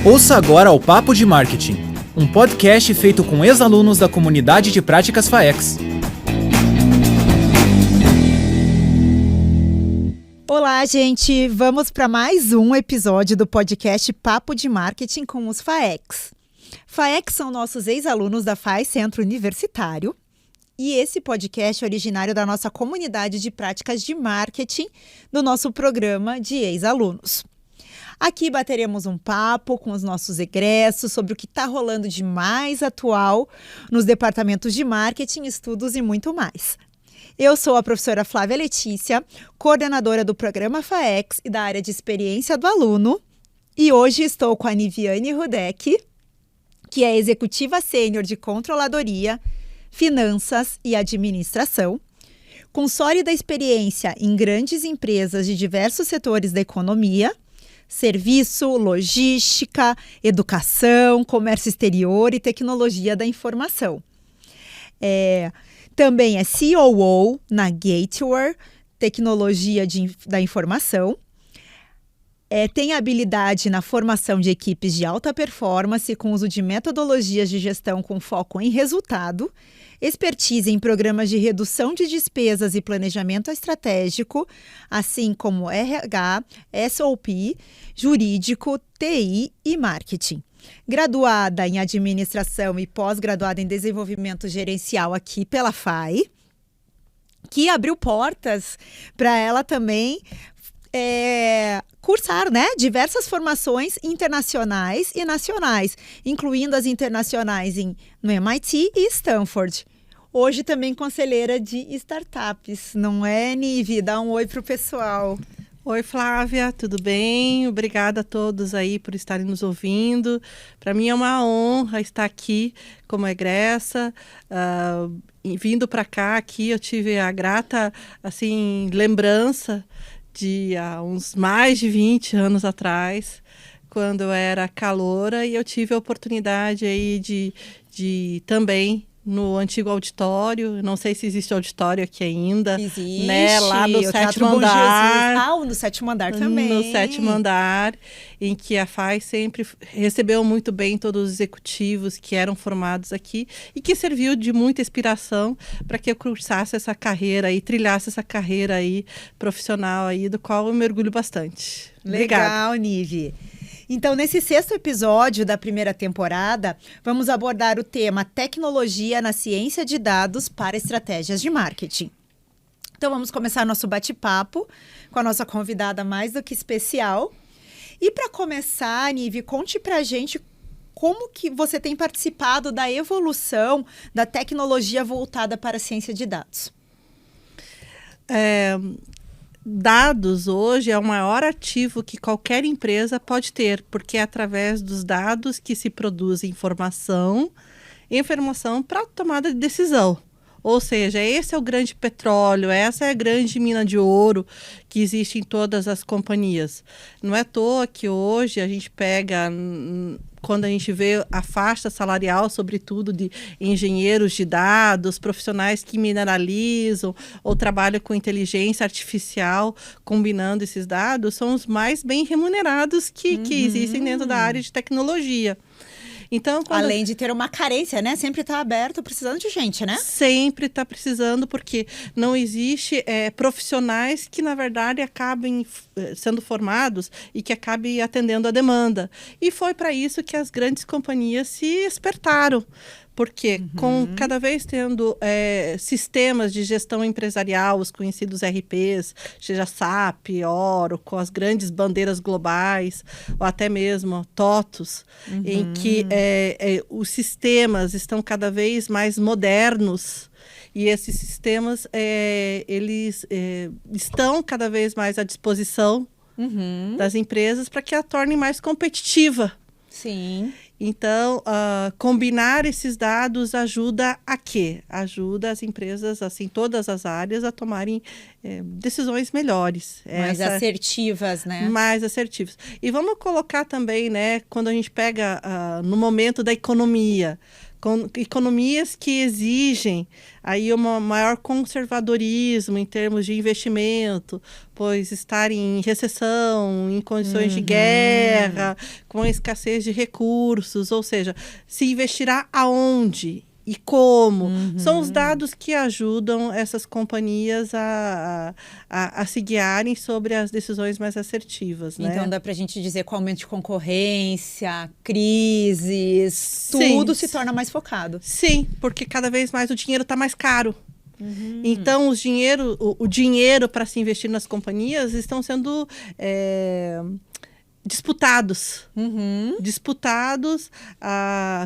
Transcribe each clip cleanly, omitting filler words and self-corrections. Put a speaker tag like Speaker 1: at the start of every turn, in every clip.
Speaker 1: Ouça agora o Papo de Marketing, um podcast feito com ex-alunos da comunidade de práticas FAEX.
Speaker 2: Olá, gente! Vamos para mais um episódio do podcast Papo de Marketing com os FAEX. FAEX são nossos ex-alunos da FAE Centro Universitário e esse podcast é originário da nossa comunidade de práticas de marketing do nosso programa de ex-alunos. Aqui bateremos um papo com os nossos egressos sobre o que está rolando de mais atual nos departamentos de marketing, estudos e muito mais. Eu sou a professora Flávia Letícia, coordenadora do programa FAEX e da área de experiência do aluno. E hoje estou com a Niviane Rudek, que é executiva sênior de controladoria, finanças e administração, com sólida experiência em grandes empresas de diversos setores da economia, serviço, logística, educação, comércio exterior e tecnologia da informação. Também é COO na Gateware, tecnologia da informação. Tem habilidade na formação de equipes de alta performance com uso de metodologias de gestão com foco em resultado, expertise em programas de redução de despesas e planejamento estratégico, assim como RH, SOP, jurídico, TI e marketing. Graduada em administração e pós-graduada em desenvolvimento gerencial aqui pela FAE, que abriu portas para ela também cursar, diversas formações internacionais e nacionais, incluindo as internacionais no MIT e Stanford. Hoje também conselheira de startups, não é, Nivi? Dá um oi para o pessoal.
Speaker 3: Oi, Flávia, tudo bem? Obrigada a todos aí por estarem nos ouvindo. Para mim é uma honra estar aqui como egressa. Vindo para cá, aqui eu tive a grata lembrança de há uns mais de 20 anos atrás, quando eu era caloura, e eu tive a oportunidade aí de também no antigo auditório, não sei se existe auditório aqui ainda.
Speaker 2: Existe,
Speaker 3: lá no 7º andar.
Speaker 2: No 7º andar também.
Speaker 3: No 7º andar, em que a FAE sempre recebeu muito bem todos os executivos que eram formados aqui e que serviu de muita inspiração para que eu cursasse essa carreira e trilhasse essa carreira aí profissional aí, do qual eu mergulho bastante.
Speaker 2: Legal,
Speaker 3: Obrigada.
Speaker 2: Nivi. Então, nesse 6º episódio da primeira temporada, vamos abordar o tema Tecnologia na Ciência de Dados para Estratégias de Marketing. Então, vamos começar nosso bate-papo com a nossa convidada mais do que especial. E para começar, Nivi, conte para a gente como que você tem participado da evolução da tecnologia voltada para a ciência de dados.
Speaker 3: Dados hoje é o maior ativo que qualquer empresa pode ter, porque é através dos dados que se produz informação para tomada de decisão. Ou seja, esse é o grande petróleo, essa é a grande mina de ouro que existe em todas as companhias. Não é à toa que hoje a gente pega, quando a gente vê a faixa salarial, sobretudo de engenheiros de dados, profissionais que mineralizam ou trabalham com inteligência artificial, combinando esses dados, são os mais bem remunerados que existem dentro da área de tecnologia. Então,
Speaker 2: além de ter uma carência, sempre está aberto, precisando de gente, né?
Speaker 3: Sempre está precisando, porque não existe profissionais que, na verdade, acabem sendo formados e que acabem atendendo a demanda. E foi para isso que as grandes companhias se espertaram. Porque com cada vez tendo sistemas de gestão empresarial, os conhecidos RPs, seja SAP, Oracle, as grandes bandeiras globais, ou até mesmo TOTUS, em que os sistemas estão cada vez mais modernos, e esses sistemas eles estão cada vez mais à disposição das empresas para que a tornem mais competitiva.
Speaker 2: Sim.
Speaker 3: Então, combinar esses dados ajuda a quê? Ajuda as empresas, todas as áreas, a tomarem decisões melhores.
Speaker 2: Mais assertivas, né?
Speaker 3: Mais assertivas. E vamos colocar também, quando a gente pega no momento da economia, economias que exigem aí um maior conservadorismo em termos de investimento, pois estar em recessão, em condições de guerra, com escassez de recursos, ou seja, se investirá aonde e como. São os dados que ajudam essas companhias a se guiarem sobre as decisões mais assertivas, né?
Speaker 2: Então dá para a gente dizer que o aumento de concorrência, crises, tudo se torna mais focado.
Speaker 3: Sim, porque cada vez mais o dinheiro está mais caro. Então, o dinheiro para se investir nas companhias estão sendo disputados. Disputados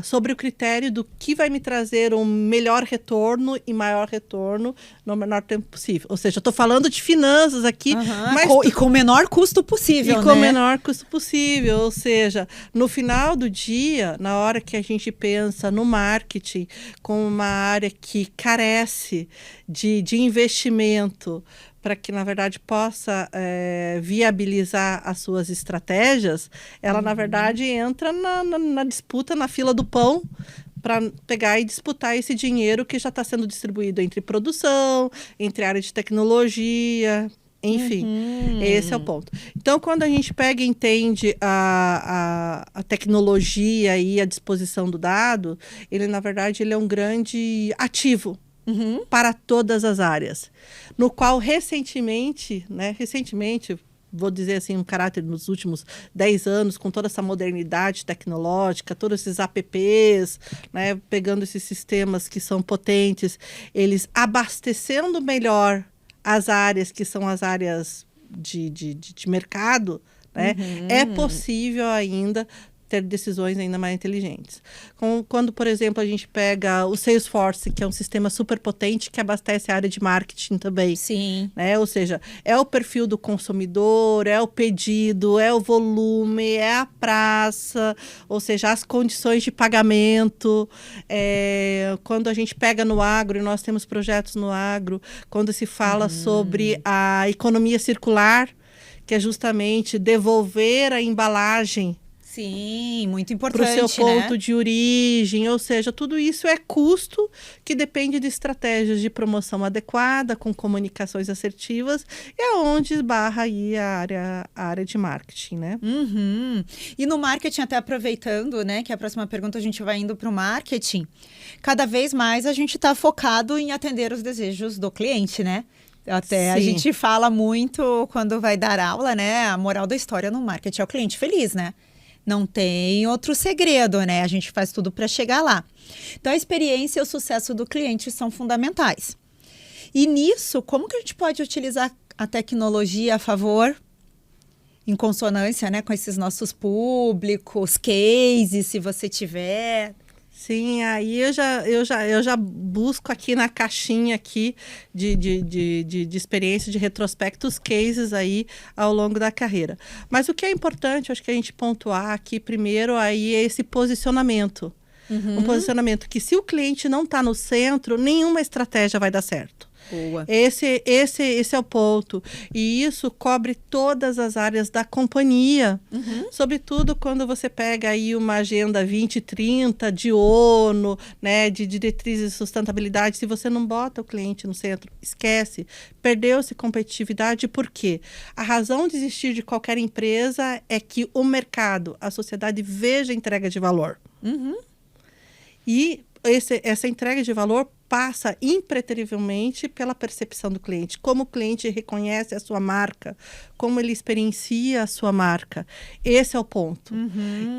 Speaker 3: sobre o critério do que vai me trazer um melhor retorno e maior retorno no menor tempo possível. Ou seja, eu estou falando de finanças aqui. Mas
Speaker 2: e com o menor custo possível,
Speaker 3: com o menor custo possível. Ou seja, no final do dia, na hora que a gente pensa no marketing como uma área que carece de investimento para que, na verdade, possa viabilizar as suas estratégias, ela, na verdade, entra na disputa, na fila do pão, para pegar e disputar esse dinheiro que já está sendo distribuído entre produção, entre área de tecnologia, enfim, esse é o ponto. Então, quando a gente pega e entende a tecnologia e a disposição do dado, ele, na verdade, ele é um grande ativo para todas as áreas, no qual recentemente, vou dizer assim, um caráter nos últimos 10 anos, com toda essa modernidade tecnológica, todos esses apps, né, pegando esses sistemas que são potentes, eles abastecendo melhor as áreas que são as áreas de mercado, né, é possível ainda ter decisões ainda mais inteligentes. Quando, por exemplo, a gente pega o Salesforce, que é um sistema super potente que abastece a área de marketing também.
Speaker 2: Sim.
Speaker 3: Né? Ou seja, é o perfil do consumidor, é o pedido, é o volume, é a praça, ou seja, as condições de pagamento. Quando a gente pega no agro, e nós temos projetos no agro, quando se fala sobre a economia circular, que é justamente devolver a embalagem
Speaker 2: Sim, muito importante,
Speaker 3: para o seu ponto
Speaker 2: né?
Speaker 3: de origem, ou seja, tudo isso é custo que depende de estratégias de promoção adequada, com comunicações assertivas, e é onde esbarra aí a área de marketing, né?
Speaker 2: E no marketing, até aproveitando, né, que a próxima pergunta a gente vai indo para o marketing, cada vez mais a gente está focado em atender os desejos do cliente, né? Até a gente fala muito quando vai dar aula, né? A moral da história no marketing é o cliente feliz, né? Não tem outro segredo, né? A gente faz tudo para chegar lá. Então, a experiência e o sucesso do cliente são fundamentais. E nisso, como que a gente pode utilizar a tecnologia a favor, em consonância, né, com esses nossos públicos, cases, se você tiver?
Speaker 3: Sim, aí eu já busco aqui na caixinha aqui de experiência, de retrospectos, cases aí ao longo da carreira. Mas o que é importante, acho que a gente pontuar aqui primeiro aí é esse posicionamento. Um posicionamento que, se o cliente não está no centro, nenhuma estratégia vai dar certo.
Speaker 2: Boa.
Speaker 3: Esse é o ponto. E isso cobre todas as áreas da companhia. Sobretudo quando você pega aí uma agenda 2030 de ONU, né, de diretrizes de sustentabilidade. Se você não bota o cliente no centro, esquece. Perdeu-se competitividade. Por quê? A razão de existir de qualquer empresa é que o mercado, a sociedade, veja a entrega de valor. E essa entrega de valor passa impreterivelmente pela percepção do cliente, como o cliente reconhece a sua marca, como ele experiencia a sua marca. Esse é o ponto.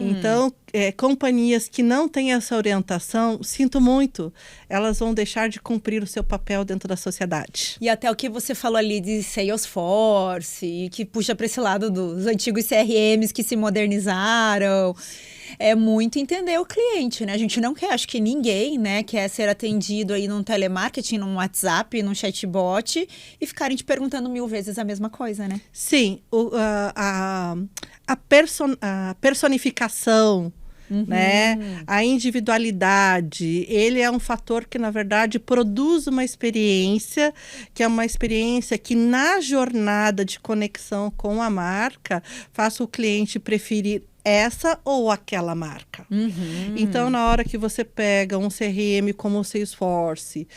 Speaker 3: Então, companhias que não têm essa orientação, sinto muito, elas vão deixar de cumprir o seu papel dentro da sociedade.
Speaker 2: E até o que você falou ali de Salesforce, que puxa para esse lado dos antigos CRMs que se modernizaram, é muito entender o cliente, né? A gente não quer, acho que ninguém, né, quer ser atendido aí num telemarketing, num WhatsApp, num chatbot e ficarem te perguntando 1000 vezes a mesma coisa, né?
Speaker 3: Sim, a personificação, né? A individualidade, ele é um fator que, na verdade, produz uma experiência, que é uma experiência que, na jornada de conexão com a marca, faça o cliente preferir essa ou aquela marca. Então, na hora que você pega um CRM como o Salesforce,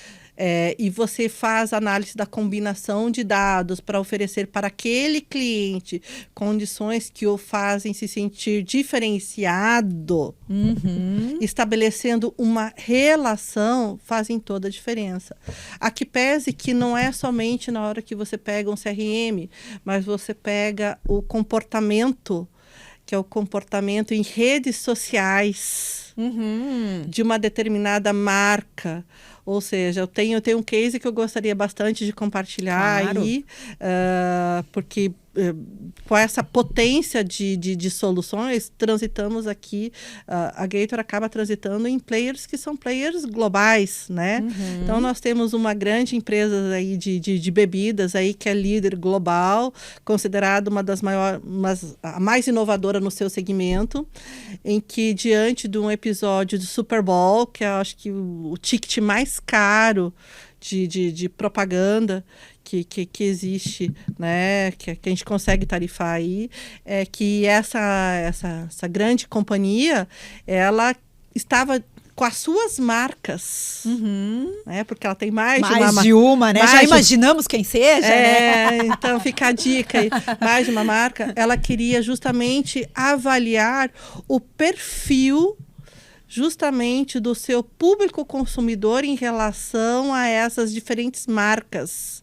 Speaker 3: e você faz análise da combinação de dados para oferecer para aquele cliente condições que o fazem se sentir diferenciado, estabelecendo uma relação, fazem toda a diferença. A que pese que não é somente na hora que você pega um CRM, mas você pega o comportamento, que é o comportamento em redes sociais de uma determinada marca. Ou seja, eu tenho um case que eu gostaria bastante de compartilhar aí, porque com essa potência de soluções, transitamos aqui, a Gator acaba transitando em players que são players globais, né? Então, nós temos uma grande empresa aí de bebidas aí, que é líder global, considerada uma das maiores, a mais inovadora no seu segmento, em que, diante de um episódio do Super Bowl, que eu acho que o ticket mais caro de propaganda que existe, né, que a gente consegue tarifar aí, é que essa grande companhia, ela estava com as suas marcas, né, porque ela tem mais
Speaker 2: de uma, né? Já imaginamos quem seja, né?
Speaker 3: Então fica a dica aí, mais de uma marca. Ela queria justamente avaliar o perfil justamente do seu público consumidor em relação a essas diferentes marcas.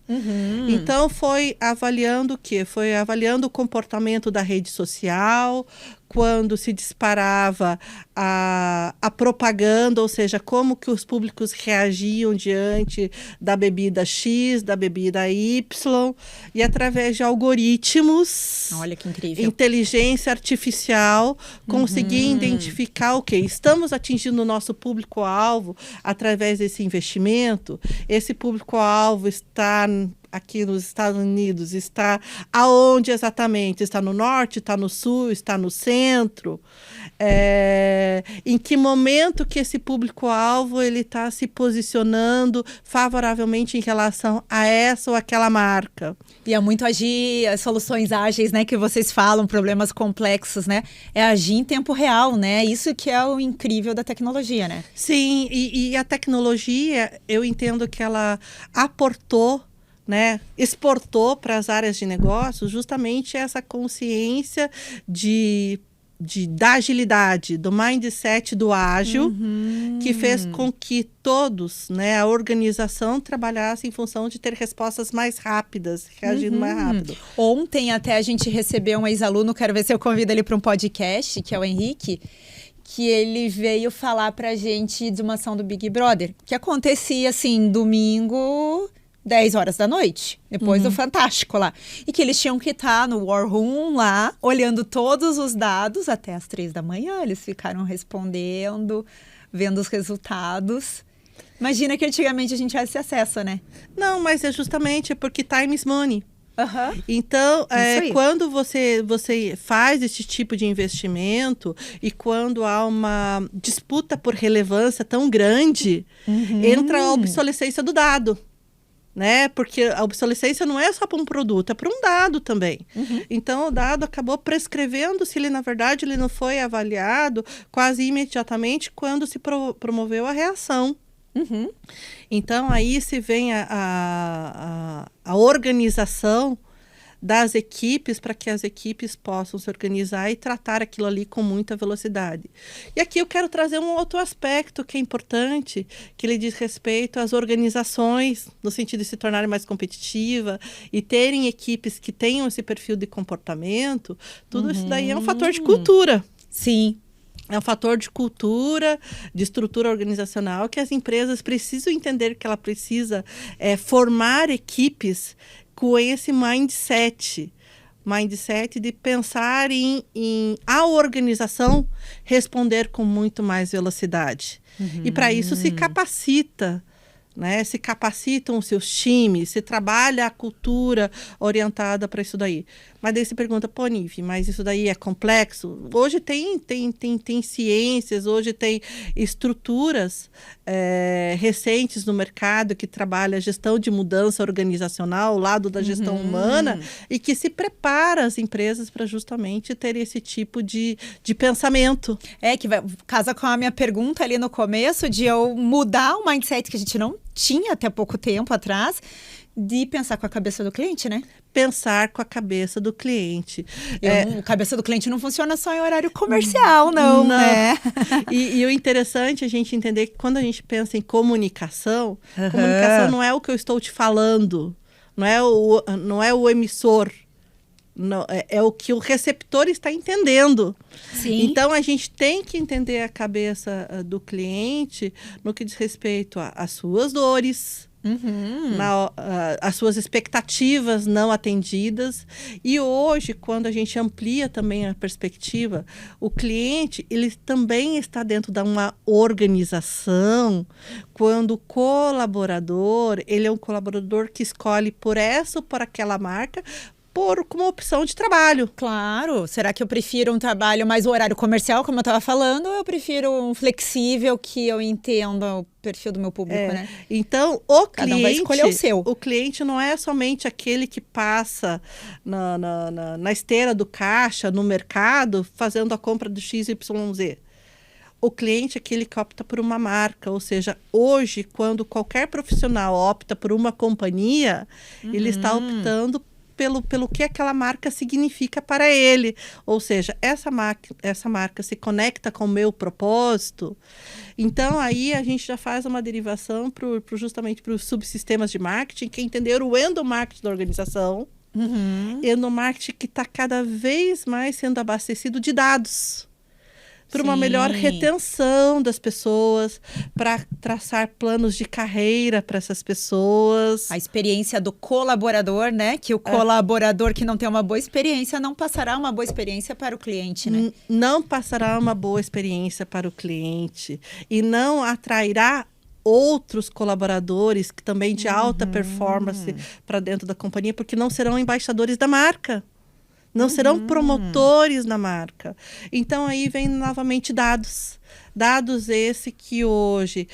Speaker 3: Então, foi avaliando o quê? Foi avaliando o comportamento da rede social, quando se disparava a propaganda, ou seja, como que os públicos reagiam diante da bebida X, da bebida Y, e através de algoritmos,
Speaker 2: olha que incrível,
Speaker 3: inteligência artificial, conseguir identificar o quê? Estamos atingindo o nosso público-alvo através desse investimento. Esse público-alvo está aqui nos Estados Unidos, está aonde exatamente? Está no norte, está no sul, está no centro? Em que momento que esse público-alvo ele está se posicionando favoravelmente em relação a essa ou aquela marca?
Speaker 2: E é muito agir, as soluções ágeis, né, que vocês falam, problemas complexos, né? É agir em tempo real, né? Isso que é o incrível da tecnologia, né?
Speaker 3: Sim, e a tecnologia, eu entendo que ela aportou, né, exportou para as áreas de negócio justamente essa consciência da agilidade, do mindset do ágil, que fez com que todos, né, a organização trabalhasse em função de ter respostas mais rápidas, reagindo mais rápido.
Speaker 2: Ontem até a gente recebeu um ex-aluno, quero ver se eu convido ele para um podcast, que é o Henrique, que ele veio falar pra gente de uma ação do Big Brother, que acontecia assim, domingo, 10 horas da noite, depois do Fantástico lá. E que eles tinham que estar no War Room lá, olhando todos os dados até as 3 da manhã. Eles ficaram respondendo, vendo os resultados. Imagina que antigamente a gente tinha esse acesso, né?
Speaker 3: Não, mas é justamente porque time is money. Então, quando você faz esse tipo de investimento e quando há uma disputa por relevância tão grande, entra a obsolescência do dado. Né? Porque a obsolescência não é só para um produto, é para um dado também. Então, o dado acabou prescrevendo se ele, na verdade, ele não foi avaliado quase imediatamente quando se promoveu a reação. Então, aí se vem a organização das equipes para que as equipes possam se organizar e tratar aquilo ali com muita velocidade. E aqui eu quero trazer um outro aspecto que é importante, que ele diz respeito às organizações, no sentido de se tornarem mais competitivas e terem equipes que tenham esse perfil de comportamento. Tudo isso daí é um fator de cultura.
Speaker 2: Sim.
Speaker 3: É um fator de cultura, de estrutura organizacional, que as empresas precisam entender que ela precisa formar equipes com esse mindset de pensar em a organização responder com muito mais velocidade. E para isso se capacita, né? Se capacitam os seus times, se trabalha a cultura orientada para isso daí. Mas daí você pergunta, pô, Nive, mas isso daí é complexo? Hoje tem ciências, hoje tem estruturas recentes no mercado que trabalha a gestão de mudança organizacional, o lado da gestão humana, e que se prepara as empresas para justamente ter esse tipo de pensamento.
Speaker 2: Casa com a minha pergunta ali no começo, de eu mudar o mindset que a gente não tinha até pouco tempo atrás, de pensar com a cabeça do cliente, né?
Speaker 3: Pensar com a cabeça do cliente.
Speaker 2: A cabeça do cliente não funciona só em horário comercial, não. Né?
Speaker 3: E o interessante é a gente entender que quando a gente pensa em comunicação, comunicação não é o que eu estou te falando, não é o emissor, não, é o que o receptor está entendendo.
Speaker 2: Sim.
Speaker 3: Então, a gente tem que entender a cabeça do cliente no que diz respeito às suas dores, as suas expectativas não atendidas. E hoje, quando a gente amplia também a perspectiva, o cliente ele também está dentro de uma organização, quando o colaborador, ele é um colaborador que escolhe por essa ou por aquela marca, como opção de trabalho.
Speaker 2: Claro. Será que eu prefiro um trabalho mais horário comercial, como eu estava falando, ou eu prefiro um flexível que eu entenda o perfil do meu público, né?
Speaker 3: Então, o cliente...
Speaker 2: Cada um vai escolher o seu.
Speaker 3: O cliente não é somente aquele que passa na esteira do caixa, no mercado, fazendo a compra do XYZ. O cliente é aquele que opta por uma marca, ou seja, hoje, quando qualquer profissional opta por uma companhia, ele está optando pelo que aquela marca significa para ele. Ou seja, essa marca se conecta com o meu propósito. Então, aí a gente já faz uma derivação justamente para os subsistemas de marketing, que é entender o endomarketing da organização. Endomarketing que está cada vez mais sendo abastecido de dados, para uma melhor retenção das pessoas, para traçar planos de carreira para essas pessoas.
Speaker 2: A experiência do colaborador, né? Que o colaborador que não tem uma boa experiência não passará uma boa experiência para o cliente, né?
Speaker 3: Não passará uma boa experiência para o cliente e não atrairá outros colaboradores que também de alta performance para dentro da companhia, porque não serão embaixadores da marca. Não serão promotores na marca. Então, aí vem novamente dados. Dados esse que hoje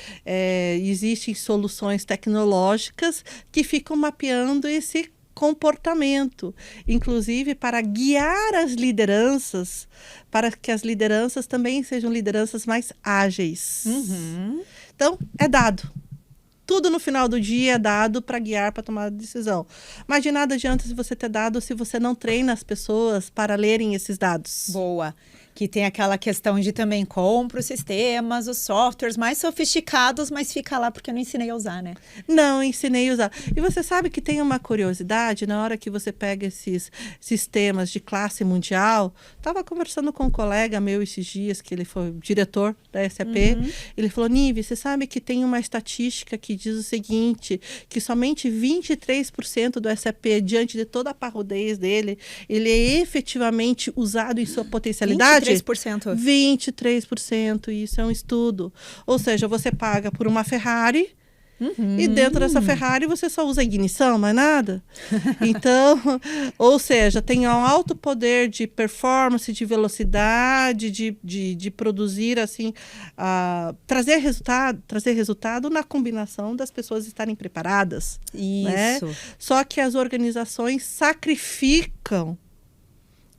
Speaker 3: existem soluções tecnológicas que ficam mapeando esse comportamento, inclusive para guiar as lideranças, para que as lideranças também sejam lideranças mais ágeis. Então, é dado. Tudo no final do dia é dado para guiar, para tomar decisão. Mas de nada adianta se você ter dado se você não treina as pessoas para lerem esses dados.
Speaker 2: Boa. Que tem aquela questão de também compra os sistemas, os softwares mais sofisticados, mas fica lá porque eu não ensinei a usar, né?
Speaker 3: Não ensinei a usar. E você sabe que tem uma curiosidade, na hora que você pega esses sistemas de classe mundial, estava conversando com um colega meu esses dias, que ele foi diretor da SAP, ele falou, Nive, você sabe que tem uma estatística que diz o seguinte, que somente 23% do SAP, diante de toda a parrudez dele, ele é efetivamente usado em sua potencialidade?
Speaker 2: 23%.
Speaker 3: 23%, isso é um estudo. Ou seja, você paga por uma Ferrari e dentro dessa Ferrari você só usa ignição, mais nada. Então, ou seja, tem um alto poder de performance, de velocidade, de produzir, assim, trazer resultado na combinação das pessoas estarem preparadas.
Speaker 2: Isso.
Speaker 3: Né? Só que as organizações sacrificam.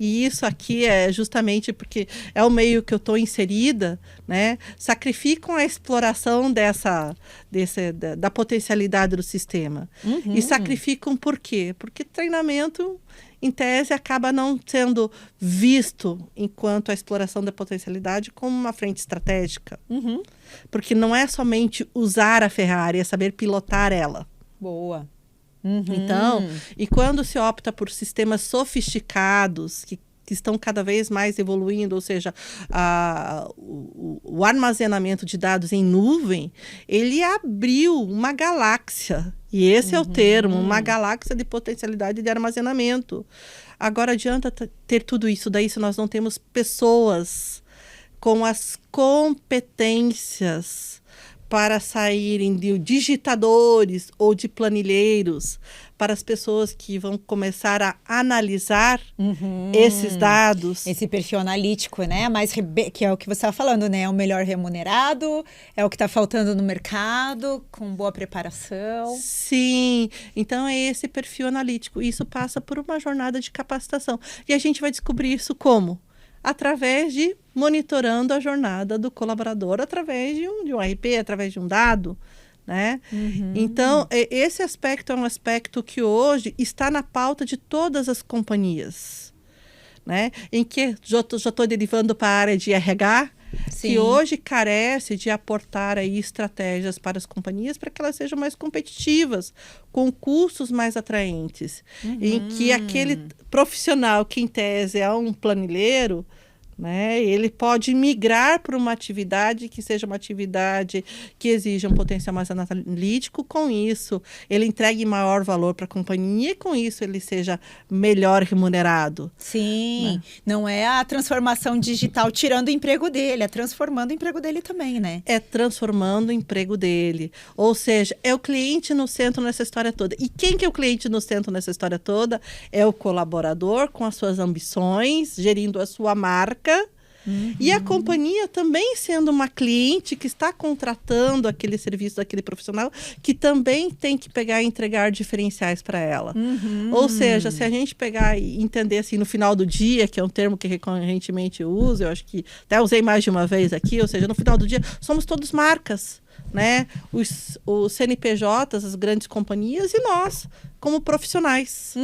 Speaker 3: E isso aqui é justamente porque é o meio que eu estou inserida, né? Sacrificam a exploração da potencialidade do sistema. E sacrificam por quê? Porque treinamento, em tese, acaba não sendo visto enquanto a exploração da potencialidade como uma frente estratégica. Porque não é somente usar a Ferrari, é saber pilotar ela.
Speaker 2: Boa.
Speaker 3: Então, e quando se opta por sistemas sofisticados que estão cada vez mais evoluindo, ou seja, o armazenamento de dados em nuvem, ele abriu uma galáxia. E esse é o termo, uma galáxia de potencialidade de armazenamento. Agora, adianta ter tudo isso daí se nós não temos pessoas com as competências para saírem de digitadores ou de planilheiros, para as pessoas que vão começar a analisar esses dados.
Speaker 2: Esse perfil analítico, né? Que é o que você estava falando, né? É o melhor remunerado, é o que está faltando no mercado, com boa preparação.
Speaker 3: Sim, então é esse perfil analítico. Isso passa por uma jornada de capacitação. E a gente vai descobrir isso como? Através de monitorando a jornada do colaborador, através de um RP, através de um dado, né? Então, esse aspecto é um aspecto que hoje está na pauta de todas as companhias, né? Em que já estou derivando para a área de RH,
Speaker 2: Sim.
Speaker 3: que hoje carece de aportar aí estratégias para as companhias para que elas sejam mais competitivas, com custos mais atraentes, em que aquele profissional que em tese é um planilheiro, né, ele pode migrar para uma atividade que seja uma atividade que exija um potencial mais analítico. Com isso, ele entregue maior valor para a companhia e com isso ele seja melhor remunerado.
Speaker 2: Sim, né? Não é a transformação digital tirando o emprego dele, é transformando o emprego dele também, né?
Speaker 3: É transformando o emprego dele. Ou seja, é o cliente no centro nessa história toda. E quem que é o cliente no centro nessa história toda? É o colaborador com as suas ambições, gerindo a sua marca. E a companhia também sendo uma cliente que está contratando aquele serviço daquele profissional, que também tem que pegar e entregar diferenciais para ela. Ou seja, se a gente pegar e entender assim no final do dia, que é um termo que recorrentemente uso, eu acho que até usei mais de uma vez aqui, ou seja, no final do dia somos todos marcas, né? Os CNPJs, as grandes companhias e nós, como profissionais,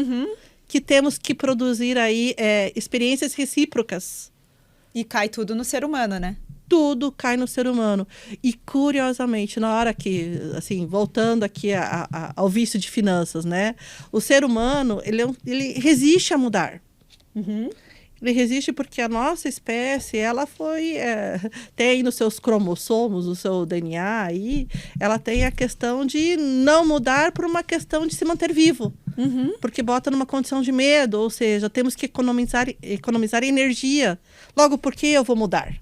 Speaker 3: que temos que produzir aí experiências recíprocas.
Speaker 2: E cai tudo no ser humano, né?
Speaker 3: Tudo cai no ser humano. E, curiosamente, na hora que, assim, voltando aqui ao vício de finanças, né? O ser humano, ele resiste a mudar. Ele resiste porque a nossa espécie, ela tem nos seus cromossomos, no seu DNA aí, ela tem a questão de não mudar por uma questão de se manter vivo. Porque bota numa condição de medo, ou seja, temos que economizar energia. Logo, por que eu vou mudar?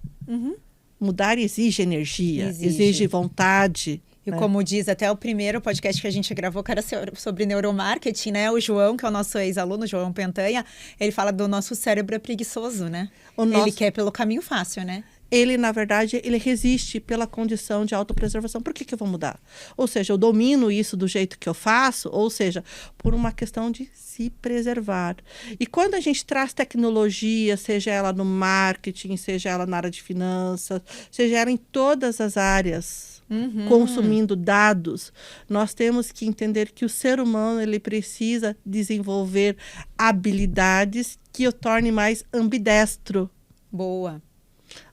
Speaker 3: Mudar exige energia, exige vontade.
Speaker 2: E como diz até o primeiro podcast que a gente gravou, que era sobre neuromarketing, né? O João, que é o nosso ex-aluno, João Pentanha, ele fala do nosso cérebro é preguiçoso, né? Ele quer pelo caminho fácil, né?
Speaker 3: Ele, na verdade, ele resiste pela condição de autopreservação. Por que eu vou mudar? Ou seja, eu domino isso do jeito que eu faço, ou seja, por uma questão de se preservar. E quando a gente traz tecnologia, seja ela no marketing, seja ela na área de finanças, seja ela em todas as áreas, consumindo dados, nós temos que entender que o ser humano ele precisa desenvolver habilidades que o torne mais ambidestro.
Speaker 2: Boa.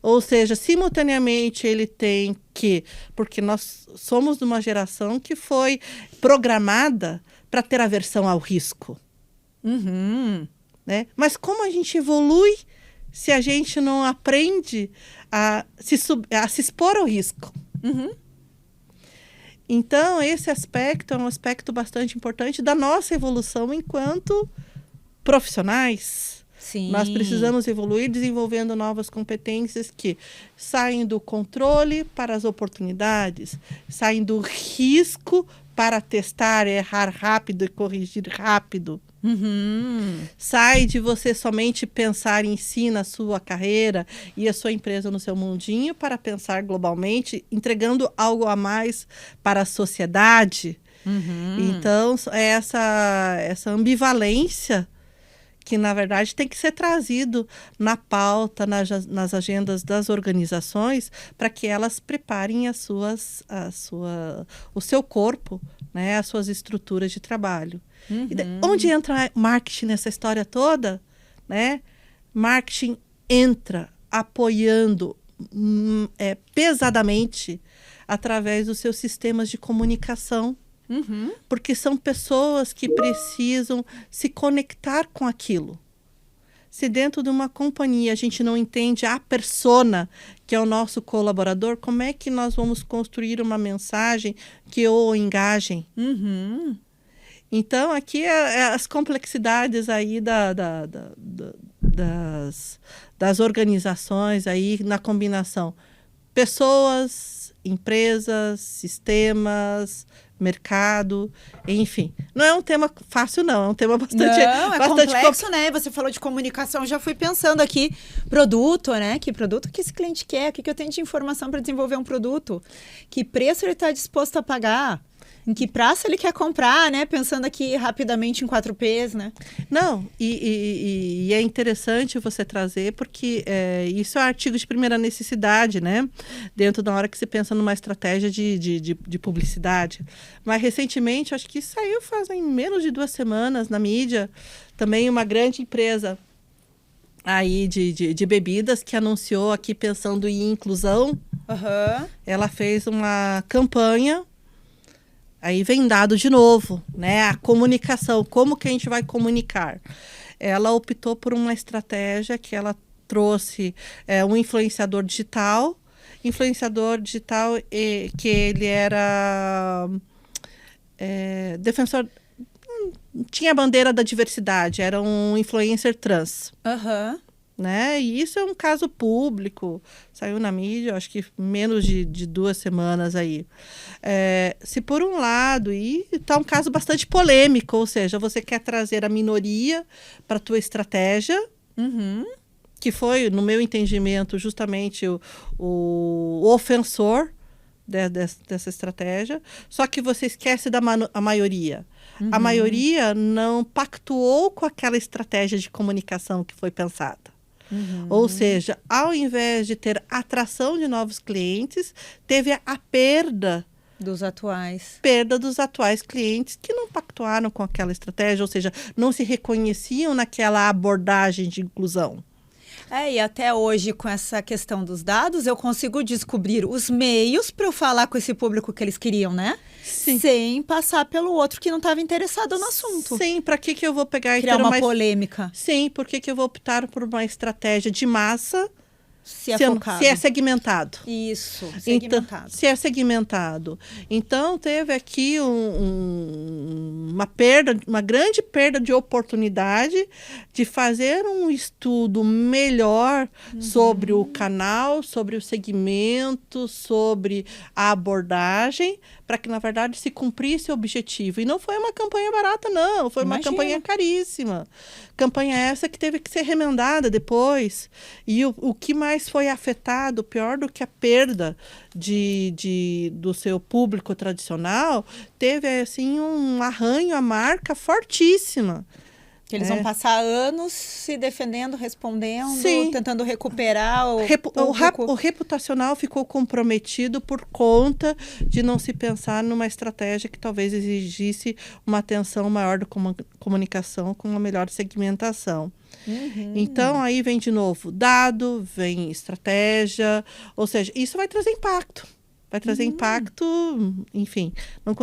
Speaker 3: Ou seja, simultaneamente ele tem que... Porque nós somos de uma geração que foi programada para ter aversão ao risco. Né? Mas como a gente evolui se a gente não aprende a se expor ao risco? Então, esse aspecto é um aspecto bastante importante da nossa evolução enquanto profissionais.
Speaker 2: Sim.
Speaker 3: Nós precisamos evoluir desenvolvendo novas competências que saem do controle para as oportunidades, saem do risco para testar, errar rápido e corrigir rápido. Sai de você somente pensar em si, na sua carreira e a sua empresa no seu mundinho, para pensar globalmente, entregando algo a mais para a sociedade. Então, essa ambivalência que, na verdade, tem que ser trazido na pauta, nas agendas das organizações, para que elas preparem o seu corpo, né, as suas estruturas de trabalho. Onde entra marketing nessa história toda? Né? Marketing entra apoiando pesadamente através dos seus sistemas de comunicação. Porque são pessoas que precisam se conectar com aquilo. Se dentro de uma companhia a gente não entende a persona, que é o nosso colaborador, como é que nós vamos construir uma mensagem que o engajem? Então, aqui as complexidades aí das organizações aí na combinação. Pessoas empresas, sistemas, mercado, enfim. Não é um tema fácil, não. É um tema bastante...
Speaker 2: Não, é
Speaker 3: bastante
Speaker 2: complexo, né? Você falou de comunicação, já fui pensando aqui, produto, né? Que produto que esse cliente quer? O que eu tenho de informação para desenvolver um produto? Que preço ele está disposto a pagar? Em que praça ele quer comprar, né? Pensando aqui rapidamente em 4Ps, né?
Speaker 3: Não, e é interessante você trazer, porque isso é artigo de primeira necessidade, né? Dentro da hora que se pensa numa estratégia de publicidade. Mas, recentemente, acho que saiu fazem menos de 2 semanas na mídia, também uma grande empresa aí de bebidas que anunciou aqui pensando em inclusão.
Speaker 2: Aham.
Speaker 3: Ela fez uma campanha. Aí vem dado de novo, né? A comunicação, como que a gente vai comunicar? Ela optou por uma estratégia que ela trouxe um influenciador digital. Que ele era defensor, tinha a bandeira da diversidade, era um influencer trans.
Speaker 2: Aham.
Speaker 3: Né? E isso é um caso público, saiu na mídia, acho que menos de 2 semanas aí. Se por um lado, e está um caso bastante polêmico, ou seja, você quer trazer a minoria para a tua estratégia,
Speaker 2: Uhum.
Speaker 3: que foi, no meu entendimento, justamente o ofensor dessa estratégia, só que você esquece a maioria.
Speaker 2: Uhum.
Speaker 3: A maioria não pactuou com aquela estratégia de comunicação que foi pensada.
Speaker 2: Uhum.
Speaker 3: Ou seja, ao invés de ter atração de novos clientes, teve a perda
Speaker 2: Dos atuais.
Speaker 3: dos atuais clientes que não pactuaram com aquela estratégia, ou seja, não se reconheciam naquela abordagem de inclusão.
Speaker 2: E até hoje, com essa questão dos dados, eu consigo descobrir os meios para eu falar com esse público que eles queriam, né?
Speaker 3: Sim.
Speaker 2: Sem passar pelo outro que não estava interessado no assunto.
Speaker 3: Sim, para que eu vou pegar e
Speaker 2: Criar
Speaker 3: ter
Speaker 2: uma polêmica.
Speaker 3: Sim, por que eu vou optar por uma estratégia de massa
Speaker 2: Se é focado.
Speaker 3: se é segmentado?
Speaker 2: Isso, segmentado.
Speaker 3: Então, se é segmentado. Então, teve aqui uma grande perda de oportunidade de fazer um estudo melhor sobre o canal, sobre o segmento, sobre a abordagem, para que, na verdade, se cumprisse o objetivo. E não foi uma campanha barata, não. Foi uma campanha caríssima. Campanha essa que teve que ser remendada depois. E o que mais foi afetado, pior do que a perda do seu público tradicional, teve assim um arranho à marca fortíssima.
Speaker 2: Que eles vão passar anos se defendendo, respondendo,
Speaker 3: Sim.
Speaker 2: tentando recuperar
Speaker 3: o reputacional ficou comprometido por conta de não se pensar numa estratégia que talvez exigisse uma atenção maior da comunicação com uma melhor segmentação.
Speaker 2: Uhum.
Speaker 3: Então, aí vem de novo dado, vem estratégia, ou seja, isso vai trazer impacto. Vai trazer impacto, enfim, não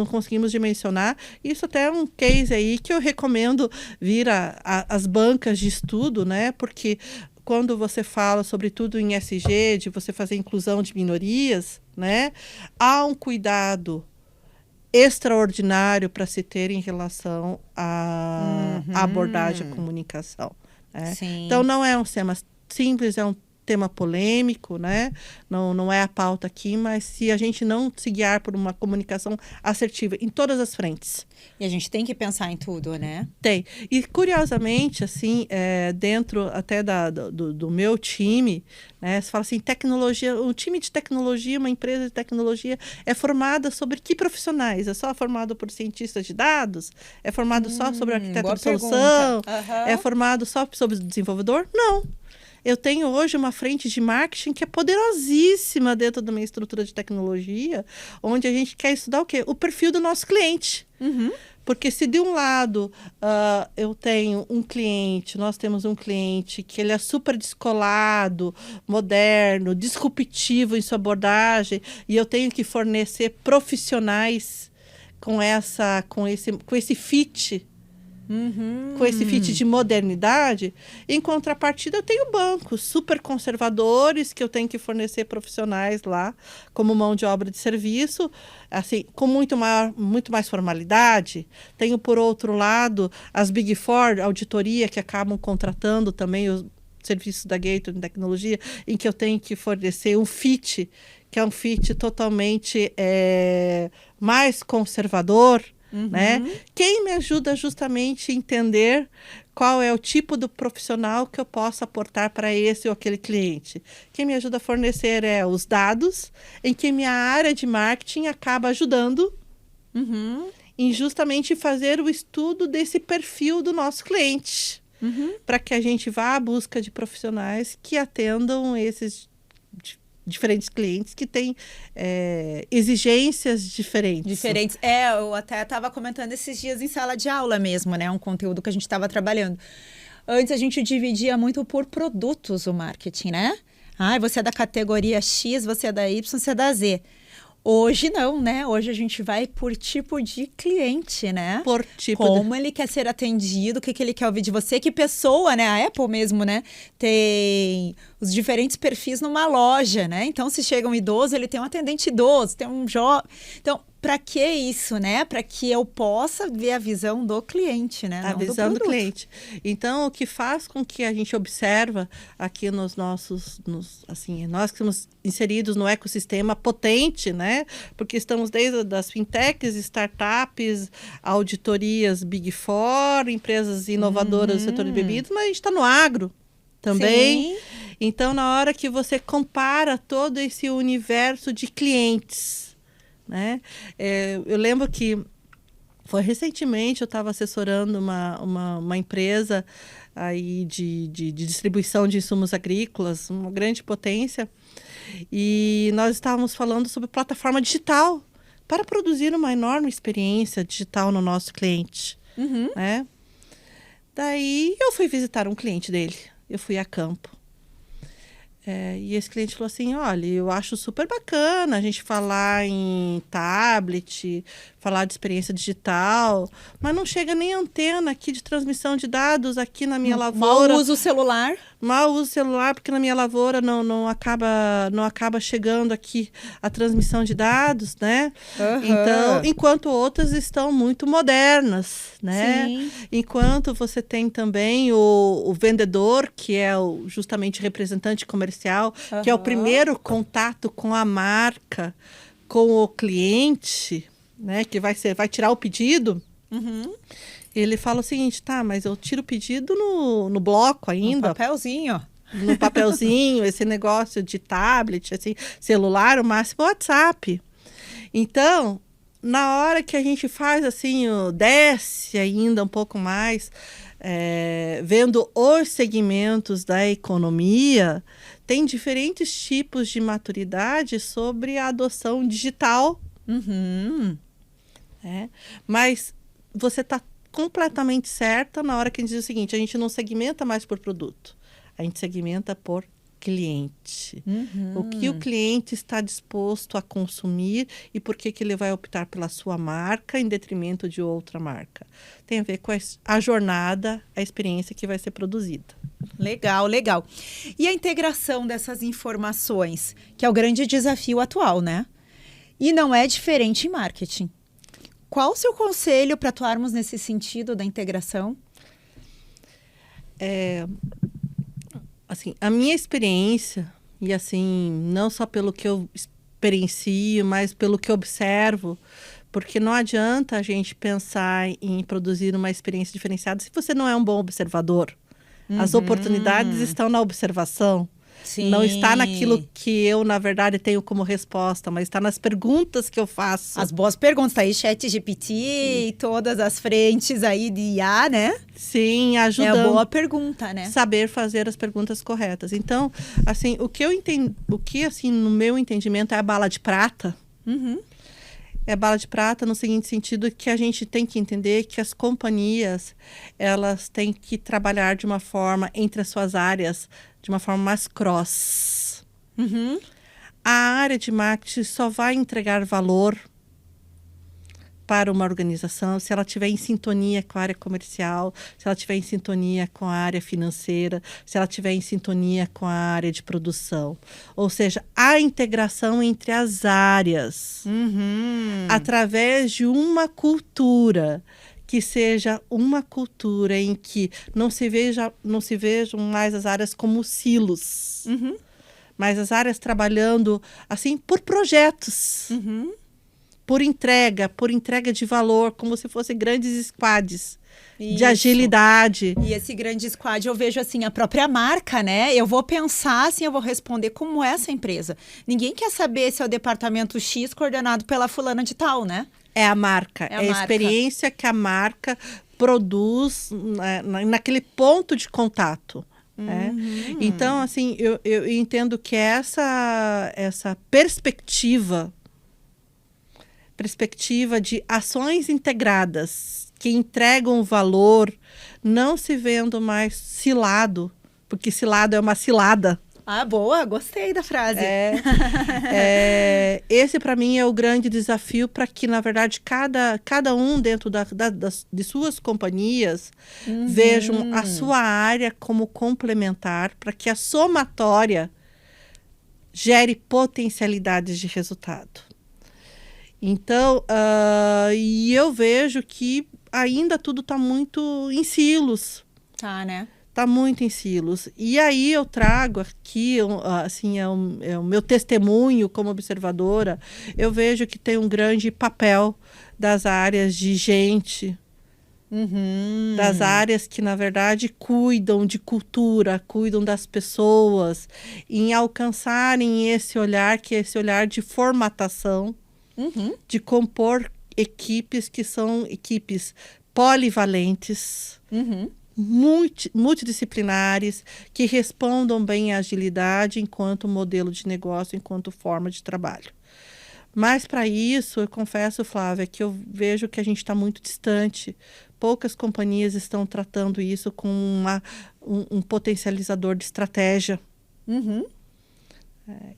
Speaker 3: conseguimos dimensionar. Isso até é um case aí que eu recomendo vir às bancas de estudo, né? Porque quando você fala, sobretudo em SG, de você fazer inclusão de minorias, né? Há um cuidado extraordinário para se ter em relação à abordagem à comunicação. Né? Então, não é um tema simples, é um tema polêmico, né? Não é a pauta aqui, mas se a gente não se guiar por uma comunicação assertiva em todas as frentes.
Speaker 2: E a gente tem que pensar em tudo, né?
Speaker 3: Tem. E, curiosamente, assim, dentro até do meu time, né? Se fala assim, tecnologia, um time de tecnologia, uma empresa de tecnologia é formada sobre que profissionais? É só formado por cientistas de dados? É formado só sobre arquiteto de solução? É formado só sobre desenvolvedor? Não. Eu tenho hoje uma frente de marketing que é poderosíssima dentro da minha estrutura de tecnologia, onde a gente quer estudar o quê? O perfil do nosso cliente.
Speaker 2: Uhum.
Speaker 3: Porque se de um lado eu tenho nós temos um cliente que ele é super descolado, moderno, disruptivo em sua abordagem, e eu tenho que fornecer profissionais com esse fit, com esse fit de modernidade, em contrapartida eu tenho bancos super conservadores que eu tenho que fornecer profissionais lá como mão de obra de serviço, assim, com muito mais formalidade. Tenho, por outro lado, as Big Four, auditoria, que acabam contratando também os serviços da Gator em tecnologia, em que eu tenho que fornecer um fit que é um fit totalmente mais conservador, né? Quem me ajuda justamente a entender qual é o tipo do profissional que eu posso aportar para esse ou aquele cliente. Quem me ajuda a fornecer os dados, em que minha área de marketing acaba ajudando em justamente fazer o estudo desse perfil do nosso cliente, para que a gente vá à busca de profissionais que atendam esses diferentes clientes que têm exigências diferentes.
Speaker 2: Eu até estava comentando esses dias em sala de aula mesmo, né? Um conteúdo que a gente estava trabalhando. Antes a gente dividia muito por produtos o marketing, né? Você é da categoria X, você é da Y, você é da Z. Hoje não, né? Hoje a gente vai por tipo de cliente, né?
Speaker 3: Por tipo
Speaker 2: Como ele quer ser atendido, o que ele quer ouvir de você, que pessoa, né? A Apple mesmo, né? Tem os diferentes perfis numa loja, né? Então, se chega um idoso, ele tem um atendente idoso, tem um jovem. Então, para que isso, né? Para que eu possa ver a visão do cliente, né?
Speaker 3: A visão do cliente. Então, o que faz com que a gente observa aqui nos nossos, nós que estamos inseridos no ecossistema potente, né? Porque estamos desde das fintechs, startups, auditorias Big Four, empresas inovadoras do setor de bebidas, mas a gente está no agro também.
Speaker 2: Sim.
Speaker 3: Então, na hora que você compara todo esse universo de clientes, né? Eu lembro que foi recentemente, eu estava assessorando uma empresa aí de distribuição de insumos agrícolas, uma grande potência, e nós estávamos falando sobre plataforma digital para produzir uma enorme experiência digital no nosso cliente. Né? Daí eu fui visitar um cliente dele, eu fui a campo. E esse cliente falou assim, olha, eu acho super bacana a gente falar em tablet, falar de experiência digital, mas não chega nem antena aqui de transmissão de dados aqui na minha lavoura.
Speaker 2: Mal uso o celular.
Speaker 3: Mal uso o celular, porque na minha lavoura não acaba chegando aqui a transmissão de dados, né? Então, enquanto outras estão muito modernas, né?
Speaker 2: Sim.
Speaker 3: Enquanto você tem também o vendedor, que é justamente representante comercial, que é o primeiro contato com a marca, com o cliente, né? Que vai tirar o pedido. Ele fala o seguinte, tá, mas eu tiro o pedido no bloco ainda.
Speaker 2: No
Speaker 3: papelzinho, esse negócio de tablet, assim, celular, o máximo WhatsApp. Então, na hora que a gente faz assim, desce ainda um pouco mais, vendo os segmentos da economia, tem diferentes tipos de maturidade sobre a adoção digital. Mas você está completamente certa na hora que a gente diz o seguinte, a gente não segmenta mais por produto, a gente segmenta por cliente. O que o cliente está disposto a consumir e por que ele vai optar pela sua marca em detrimento de outra marca. Tem a ver com a jornada, a experiência que vai ser produzida.
Speaker 2: Legal. E a integração dessas informações, que é o grande desafio atual, né? E não é diferente em marketing. Qual o seu conselho para atuarmos nesse sentido da integração?
Speaker 3: Assim, a minha experiência, e assim, não só pelo que eu experiencio, mas pelo que eu observo, porque não adianta a gente pensar em produzir uma experiência diferenciada se você não é um bom observador. As oportunidades estão na observação.
Speaker 2: Sim.
Speaker 3: Não está naquilo que eu, na verdade, tenho como resposta, mas está nas perguntas que eu faço.
Speaker 2: As boas perguntas, tá aí ChatGPT e todas as frentes aí de IA, né?
Speaker 3: Sim, ajudando.
Speaker 2: É a boa pergunta, né?
Speaker 3: Saber fazer as perguntas corretas. Então, assim, o que assim, no meu entendimento, é a bala de prata. É bala de prata no seguinte sentido, que a gente tem que entender que as companhias, elas têm que trabalhar de uma forma entre as suas áreas, de uma forma mais cross. A área de marketing só vai entregar valor para uma organização se ela estiver em sintonia com a área comercial, se ela estiver em sintonia com a área financeira, se ela estiver em sintonia com a área de produção. Ou seja, a integração entre as áreas, através de uma cultura, que seja uma cultura em que não se vejam mais as áreas como silos, mas as áreas trabalhando assim por projetos, por entrega de valor, como se fossem grandes squads de
Speaker 2: Isso.
Speaker 3: agilidade.
Speaker 2: E esse grande squad, eu vejo assim, a própria marca, né? Eu vou pensar assim, eu vou responder como é essa empresa. Ninguém quer saber se é o departamento X coordenado pela fulana de tal, né?
Speaker 3: É a marca,
Speaker 2: É a
Speaker 3: a
Speaker 2: marca.
Speaker 3: experiência que a marca produz naquele ponto de contato. Né? Então, assim, eu entendo que essa perspectiva de ações integradas que entregam valor, não se vendo mais cilado, porque cilado é uma cilada.
Speaker 2: Ah, boa, gostei da frase.
Speaker 3: Esse, para mim, é o grande desafio para que, na verdade, cada um dentro de suas companhias vejam a sua área como complementar, para que a somatória gere potencialidades de resultado. Então, e eu vejo que ainda tudo está muito em silos.
Speaker 2: Tá, né?
Speaker 3: Está muito em silos. E aí eu trago aqui, assim, é o meu testemunho como observadora, eu vejo que tem um grande papel das áreas de gente, das áreas que, na verdade, cuidam de cultura, cuidam das pessoas, em alcançarem esse olhar, que é esse olhar de formatação, de compor equipes que são equipes polivalentes, multidisciplinares, que respondam bem à agilidade enquanto modelo de negócio, enquanto forma de trabalho. Mas, para isso, eu confesso, Flávia, que eu vejo que a gente está muito distante. Poucas companhias estão tratando isso com um potencializador de estratégia.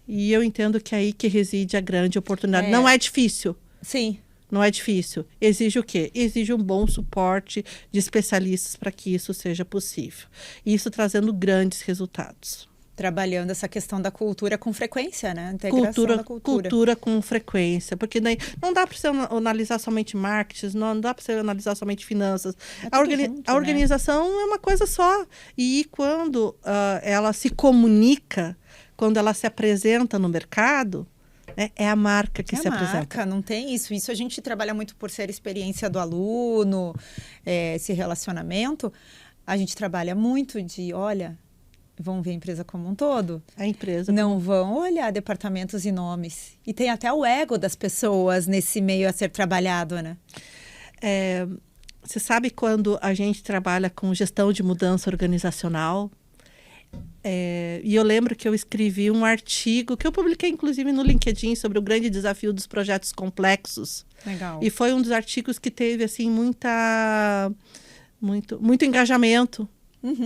Speaker 3: E eu entendo que é aí que reside a grande oportunidade. Não é difícil.
Speaker 2: Sim.
Speaker 3: Não é difícil. Exige o quê? Exige um bom suporte de especialistas para que isso seja possível. E isso trazendo grandes resultados.
Speaker 2: Trabalhando essa questão da cultura com frequência, né? Integração da cultura.
Speaker 3: Cultura com frequência. Porque daí não dá para você analisar somente marketing, não dá para você analisar somente finanças. A organização é uma coisa só. E quando ela se comunica, quando ela se apresenta no mercado, é a marca que se apresenta.
Speaker 2: Marca, não tem isso. Isso a gente trabalha muito por ser experiência do aluno, esse relacionamento. A gente trabalha muito de, olha, vão ver a empresa como um todo.
Speaker 3: A empresa.
Speaker 2: Não vão olhar departamentos e nomes. E tem até o ego das pessoas nesse meio a ser trabalhado, né?
Speaker 3: Você sabe quando a gente trabalha com gestão de mudança organizacional? E eu lembro que eu escrevi um artigo que eu publiquei, inclusive, no LinkedIn sobre o grande desafio dos projetos complexos.
Speaker 2: Legal.
Speaker 3: E foi um dos artigos que teve assim, muito engajamento.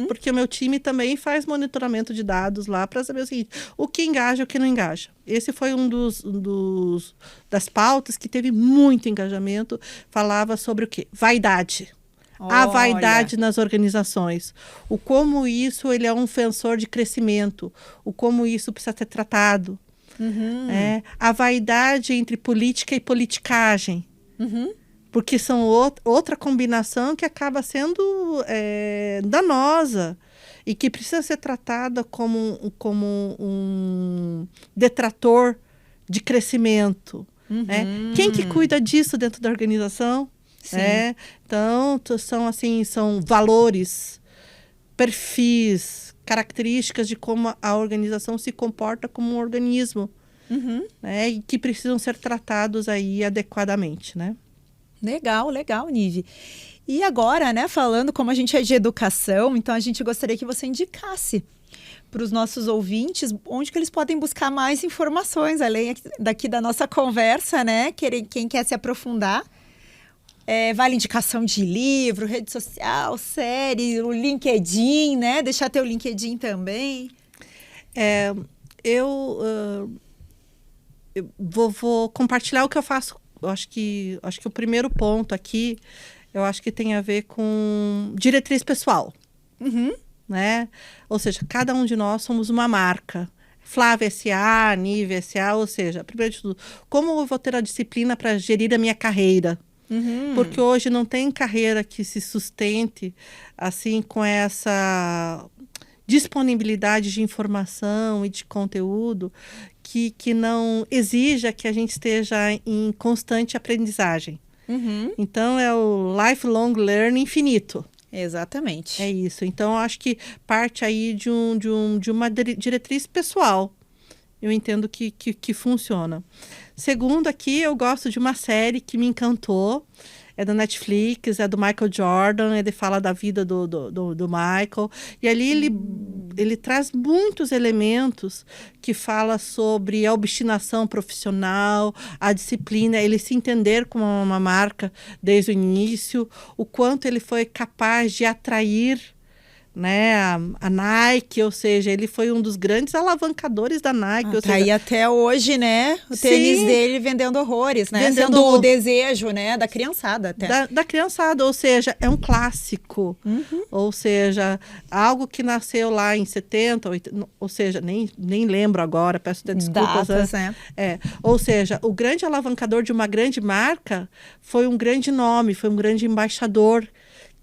Speaker 3: Porque o meu time também faz monitoramento de dados lá para saber o seguinte, o que engaja e o que não engaja. Esse foi um das pautas que teve muito engajamento. Falava sobre o quê? Vaidade. A vaidade nas organizações. O como isso ele é um fensor de crescimento. O como isso precisa ser tratado. A vaidade entre política e politicagem. Porque são outra combinação que acaba sendo danosa. E que precisa ser tratada como um detrator de crescimento. Quem que cuida disso dentro da organização? Então, são valores, perfis, características de como a organização se comporta como um organismo, e que precisam ser tratados aí adequadamente, né?
Speaker 2: Legal, Nive. E agora, né, falando como a gente é de educação, então a gente gostaria que você indicasse para os nossos ouvintes onde que eles podem buscar mais informações, além daqui da nossa conversa, né? Quem quer se aprofundar. Vale indicação de livro, rede social, série, o LinkedIn, né? Deixar teu LinkedIn também.
Speaker 3: Eu vou compartilhar o que eu faço. Eu acho que o primeiro ponto aqui, eu acho que tem a ver com diretriz pessoal. Né? Ou seja, cada um de nós somos uma marca. Flávia S.A., Nive S.A., ou seja, primeiro de tudo, como eu vou ter a disciplina para gerir a minha carreira? Porque hoje não tem carreira que se sustente assim com essa disponibilidade de informação e de conteúdo que não exija que a gente esteja em constante aprendizagem. Então, é o lifelong learning infinito.
Speaker 2: Exatamente.
Speaker 3: É isso. Então, eu acho que parte aí de uma diretriz pessoal. Eu entendo que funciona. Segundo, aqui, eu gosto de uma série que me encantou. É da Netflix, é do Michael Jordan. Ele fala da vida do Michael. E ali ele traz muitos elementos que fala sobre a obstinação profissional, a disciplina, ele se entender como uma marca desde o início, o quanto ele foi capaz de atrair, né, a Nike, ou seja, ele foi um dos grandes alavancadores da Nike. Ou
Speaker 2: Tá
Speaker 3: seja,
Speaker 2: aí até hoje, né? O tênis
Speaker 3: Sim.
Speaker 2: dele vendendo horrores, né?
Speaker 3: Vendendo
Speaker 2: Sendo o desejo, né? Da criançada até.
Speaker 3: da criançada, ou seja, é um clássico. Ou seja, algo que nasceu lá em 70, 80, ou seja, nem lembro agora, peço até desculpas.
Speaker 2: Datas, né?
Speaker 3: Ou seja, o grande alavancador de uma grande marca foi um grande nome, foi um grande embaixador,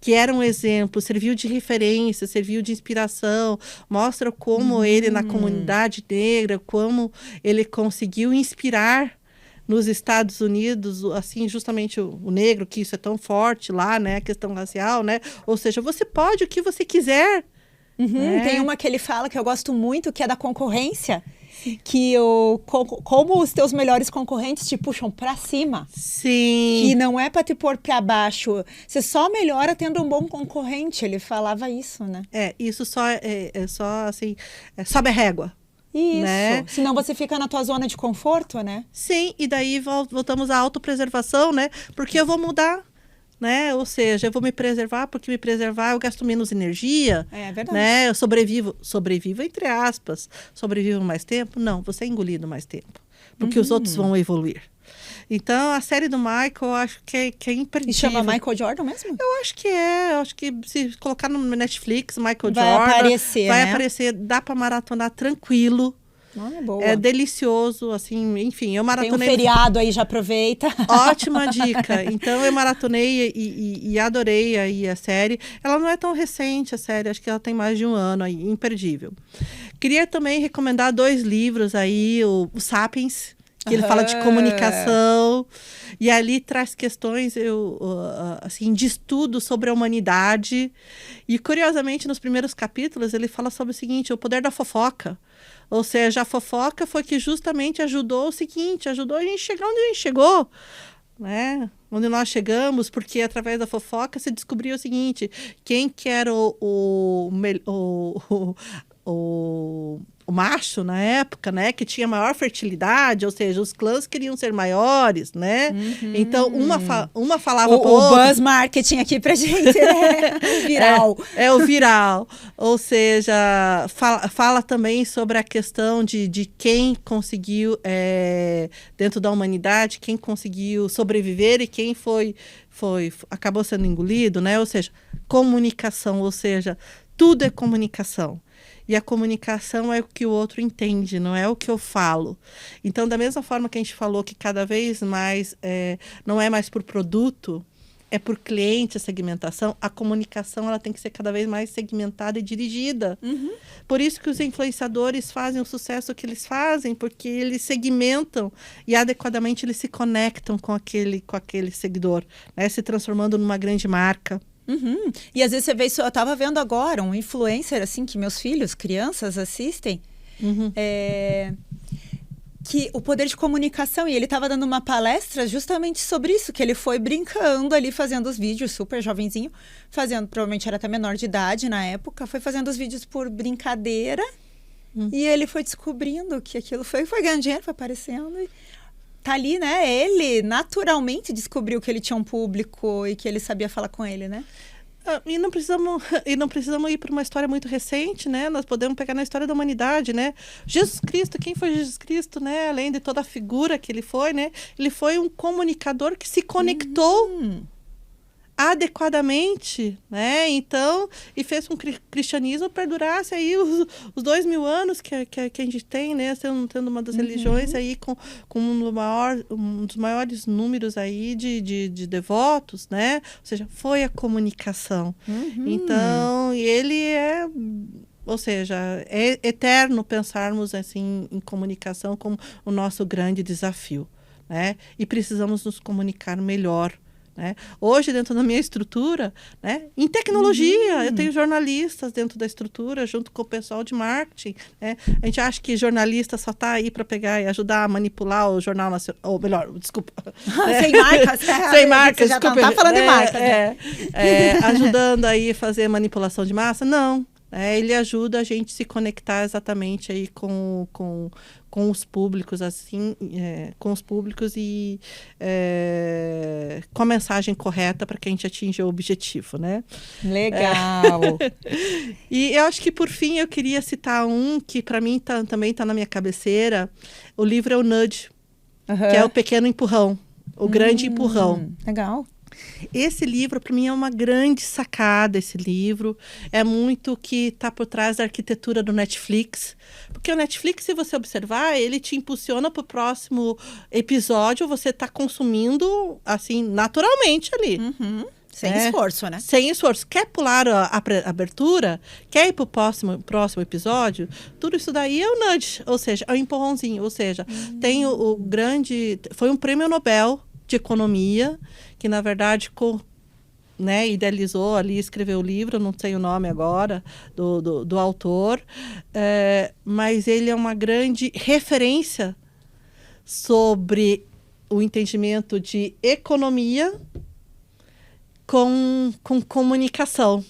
Speaker 3: que era um exemplo, serviu de referência, serviu de inspiração, mostra como ele, na comunidade negra, como ele conseguiu inspirar nos Estados Unidos, assim, justamente o negro, que isso é tão forte lá, né, a questão racial, né, ou seja, você pode o que você quiser.
Speaker 2: Tem uma que ele fala que eu gosto muito, que é da concorrência, que como os teus melhores concorrentes te puxam pra cima.
Speaker 3: Sim.
Speaker 2: Que não é pra te pôr pra baixo. Você só melhora tendo um bom concorrente. Ele falava isso, né?
Speaker 3: Isso só só assim, sobe a régua.
Speaker 2: Isso.
Speaker 3: Né?
Speaker 2: Senão você fica na tua zona de conforto, né?
Speaker 3: Sim, e daí voltamos à autopreservação, né? Porque eu vou mudar, né? Ou seja, eu vou me preservar, porque me preservar eu gasto menos energia.
Speaker 2: É verdade.
Speaker 3: Né? Eu sobrevivo entre aspas. Sobrevivo mais tempo? Não, você é engolido mais tempo. Porque os outros vão evoluir. Então, a série do Michael, eu acho que é imperdível.
Speaker 2: E chama Michael Jordan mesmo?
Speaker 3: Eu acho que é. Eu acho que se colocar no Netflix, Michael
Speaker 2: Vai
Speaker 3: Jordan...
Speaker 2: aparecer,
Speaker 3: vai
Speaker 2: né?
Speaker 3: aparecer. Dá para maratonar tranquilo.
Speaker 2: É boa.
Speaker 3: É delicioso, assim, enfim, eu
Speaker 2: Tem um
Speaker 3: maratonei...
Speaker 2: feriado aí, já aproveita.
Speaker 3: Ótima dica. Então, eu maratonei e adorei aí a série. Ela não é tão recente, a série. Acho que ela tem mais de um ano aí, imperdível. Queria também recomendar 2 livros aí, o Sapiens, que ele fala de comunicação. E ali traz questões assim, de estudo sobre a humanidade. E, curiosamente, nos primeiros capítulos, ele fala sobre o seguinte, o poder da fofoca. Ou seja, a fofoca foi que justamente ajudou a gente chegar onde a gente chegou, né? Onde nós chegamos, porque através da fofoca se descobriu o seguinte, quem que era o macho na época, né, que tinha maior fertilidade, ou seja, os clãs queriam ser maiores, né? Então, uma falava para
Speaker 2: O buzz marketing aqui pra gente, né? O viral.
Speaker 3: É o viral. Ou seja, fala também sobre a questão de quem conseguiu, dentro da humanidade, quem conseguiu sobreviver e quem acabou sendo engolido, né? Ou seja, comunicação, ou seja, tudo é comunicação. E a comunicação é o que o outro entende, não é o que eu falo. Então, da mesma forma que a gente falou que cada vez mais não é mais por produto, é por cliente a segmentação, a comunicação ela tem que ser cada vez mais segmentada e dirigida. Por isso que os influenciadores fazem o sucesso que eles fazem, porque eles segmentam e adequadamente eles se conectam com aquele seguidor, né? Se transformando numa grande marca.
Speaker 2: E às vezes você vê isso, eu tava vendo agora um influencer assim que meus filhos, crianças, assistem, que o poder de comunicação, e ele estava dando uma palestra justamente sobre isso, que ele foi brincando ali, fazendo os vídeos, super jovenzinho, provavelmente era até menor de idade na época, foi fazendo os vídeos por brincadeira, e ele foi descobrindo que aquilo foi ganhando dinheiro, foi aparecendo, e tá ali, né? Ele naturalmente descobriu que ele tinha um público e que ele sabia falar com ele, né?
Speaker 3: E não precisamos ir para uma história muito recente, né? Nós podemos pegar na história da humanidade, né? Jesus Cristo, quem foi Jesus Cristo, né? Além de toda a figura que ele foi, né? Ele foi um comunicador que se conectou adequadamente, né? Então, e fez com que o cristianismo perdurasse aí os 2000 anos que a gente tem, né? Tendo uma das religiões aí com um dos maiores números aí de devotos, né? Ou seja, foi a comunicação. Então, ele Ou seja, é eterno pensarmos assim em comunicação como o nosso grande desafio, né? E precisamos nos comunicar melhor, né? Hoje, dentro da minha estrutura, né? Em tecnologia, eu tenho jornalistas dentro da estrutura, junto com o pessoal de marketing, né? A gente acha que jornalista só está aí para pegar e ajudar a manipular o Jornal Nacional, ou melhor, desculpa.
Speaker 2: Sem marcas.
Speaker 3: Sem marcas,
Speaker 2: já
Speaker 3: desculpa.
Speaker 2: Tá falando de marca.
Speaker 3: Ajudando aí a fazer manipulação de massa? Não. Ele ajuda a gente a se conectar exatamente aí com os públicos, assim, com os públicos e com a mensagem correta para que a gente atinja o objetivo, né?
Speaker 2: Legal!
Speaker 3: E eu acho que, por fim, eu queria citar um que, para mim, também está na minha cabeceira. O livro é o Nudge, que é o pequeno empurrão, o grande empurrão.
Speaker 2: Legal!
Speaker 3: Esse livro, para mim, é uma grande sacada, esse livro. É muito que está por trás da arquitetura do Netflix. Porque o Netflix, se você observar, ele te impulsiona para o próximo episódio, você está consumindo, assim, naturalmente ali.
Speaker 2: Sem esforço, né?
Speaker 3: Sem esforço. Quer pular a abertura? Quer ir para o próximo episódio? Tudo isso daí é o nudge, ou seja, é o empurrãozinho. Ou seja, tem o grande... Foi um prêmio Nobel de Economia, que, na verdade, idealizou ali, escreveu o livro, não sei o nome agora, do autor, mas ele é uma grande referência sobre o entendimento de economia com comunicação.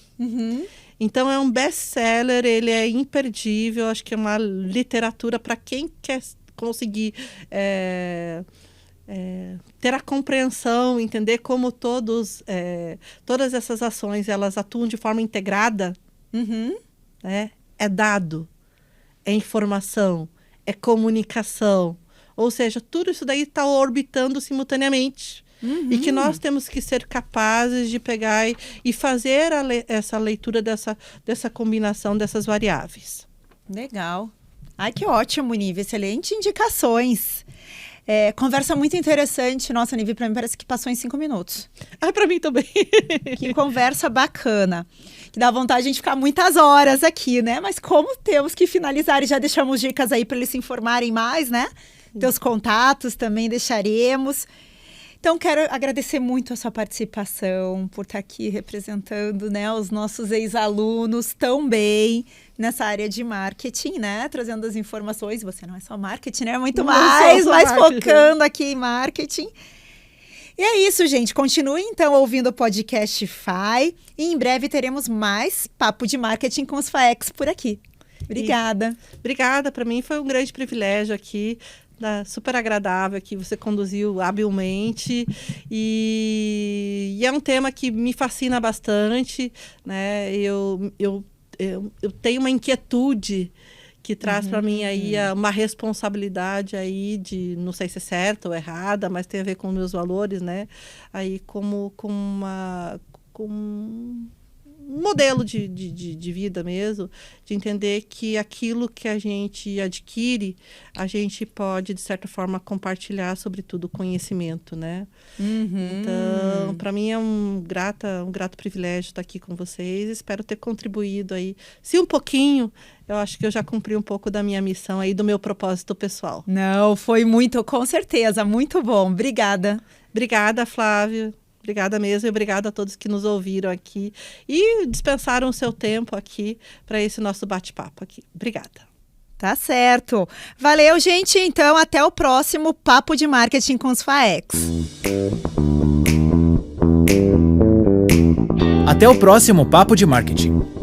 Speaker 3: Então, é um best-seller, ele é imperdível, acho que é uma literatura para quem quer conseguir... ter a compreensão, entender como todas essas ações elas atuam de forma integrada, né? É dado, é informação, é comunicação, ou seja, tudo isso daí está orbitando simultaneamente e que nós temos que ser capazes de pegar e fazer essa leitura dessa combinação dessas variáveis.
Speaker 2: Legal. Ai, que ótimo, Nive, excelente indicações. Conversa muito interessante. Nossa, Nive, para mim parece que passou em 5 minutos.
Speaker 3: Para mim também.
Speaker 2: Que conversa bacana. Que dá vontade de a gente ficar muitas horas aqui, né? Mas como temos que finalizar e já deixamos dicas aí para eles se informarem mais, né? Teus contatos também deixaremos. Então, quero agradecer muito a sua participação, por estar aqui representando, né, os nossos ex-alunos tão bem nessa área de marketing, né? Trazendo as informações. Você não é só marketing, né? É muito mais, mas focando aqui em marketing. E é isso, gente. Continue, então, ouvindo o podcast FAI. E em breve teremos mais Papo de Marketing com os FAEX por aqui. Obrigada.
Speaker 3: Obrigada. Para mim foi um grande privilégio aqui. Super agradável, que você conduziu habilmente e é um tema que me fascina bastante, né? Eu tenho uma inquietude que traz para mim aí uma responsabilidade aí de, não sei se é certa ou errada, mas tem a ver com meus valores, né? Aí com um modelo de vida mesmo, de entender que aquilo que a gente adquire, a gente pode, de certa forma, compartilhar, sobretudo, conhecimento, né? Então, para mim é um grato privilégio estar aqui com vocês. Espero ter contribuído aí. Se um pouquinho, eu acho que eu já cumpri um pouco da minha missão aí, do meu propósito pessoal.
Speaker 2: Não, foi muito, com certeza. Muito bom. Obrigada.
Speaker 3: Obrigada, Flávio. Obrigada mesmo e obrigada a todos que nos ouviram aqui e dispensaram o seu tempo aqui para esse nosso bate-papo aqui. Obrigada.
Speaker 2: Tá certo. Valeu, gente. Então, até o próximo Papo de Marketing com os FAEX.
Speaker 1: Até o próximo Papo de Marketing.